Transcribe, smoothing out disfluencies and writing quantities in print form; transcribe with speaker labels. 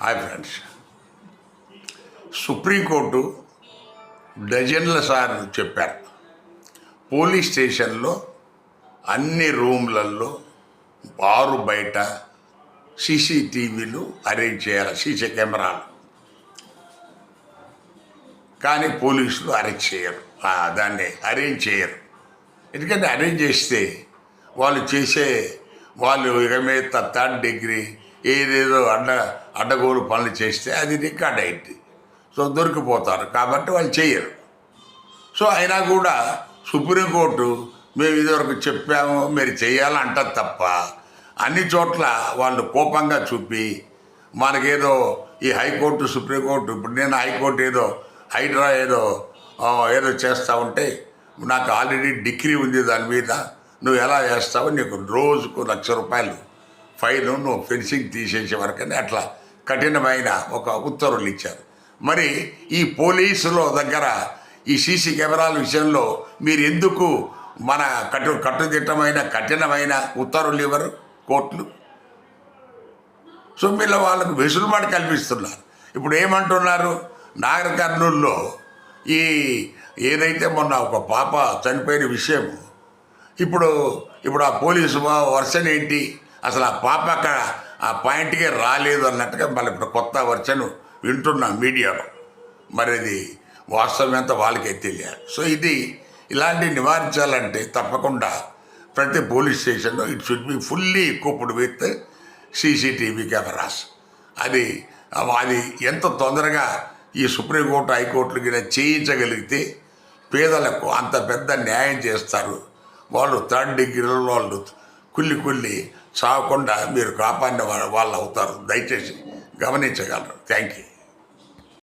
Speaker 1: Hi friends, supreme court డజన్ల సార్లు చెప్పారు. పోలీస్ స్టేషన్లో అన్ని రూమ్లలో బారు బయట సీసీటీవీలు అరేంజ్ చేయాలి, సీసీ కెమెరాలు. కానీ పోలీసులు అరెస్ట్ చేయరు, దాన్ని అరేంజ్ చేయరు. ఎందుకంటే అరేంజ్ చేస్తే వాళ్ళు ఇకమే థర్డ్ డిగ్రీ ఏదేదో అడ్డగోలు పనులు చేస్తే అది రికార్డ్ అయింది. సో దొరికిపోతారు, కాబట్టి వాళ్ళు చేయరు. సో అయినా కూడా సుప్రీంకోర్టు మేము ఇదివరకు చెప్పాము మీరు చేయాలంటారు తప్ప అన్ని చోట్ల వాళ్ళు కోపంగా చూపి మనకేదో ఈ హైకోర్టు సుప్రీంకోర్టు, ఇప్పుడు నేను హైకోర్టు హైడ్రా ఏదో చేస్తూ ఉంటే నాకు ఆల్రెడీ డిగ్రీ ఉంది దాని మీద, నువ్వు ఎలా చేస్తావు, నీకు రోజుకు ₹1,00,000 ఫైన్, నువ్వు ఫెన్సింగ్ తీసేసే వరకని అట్లా కఠినమైన ఒక ఉత్తర్వులు ఇచ్చారు. మరి ఈ పోలీసుల దగ్గర ఈ సీసీ కెమెరాల విషయంలో మీరు ఎందుకు మన కట్టుదిట్టమైన కఠినమైన ఉత్తర్వులు ఇవ్వరు కోర్టులు? సో వీళ్ళ వాళ్ళకు వెసులుబాటు కల్పిస్తున్నారు. ఇప్పుడు ఏమంటున్నారు, నాగర్ కర్నూలులో ఏదైతే మొన్న ఒక పాప చనిపోయిన విషయం, ఇప్పుడు ఆ పోలీసు వర్షన్ ఏంటి, అసలు ఆ పాప అక్కడ ఆ పాయింట్కే రాలేదు అన్నట్టుగా మళ్ళీ ఇప్పుడు కొత్త వర్షన్ వింటున్నాం మీడియాలో. మరి అది వాస్తవం ఎంత వాళ్ళకే తెలియాలి. సో ఇలాంటివి నివారించాలంటే తప్పకుండా ప్రతి పోలీస్ స్టేషన్లో it should be fully equipped with CCTV cameras. అది ఎంత తొందరగా ఈ సుప్రీంకోర్టు హైకోర్టులు కింద చేయించగలిగితే పేదలకు అంత పెద్ద న్యాయం చేస్తారు. వాళ్ళు థర్డ్ డిగ్రీలో వాళ్ళు కుళ్ళి చావకుండా మీరు కాపాడిన వాళ్ళు అవుతారు. దయచేసి గమనించగలరు. Thank you.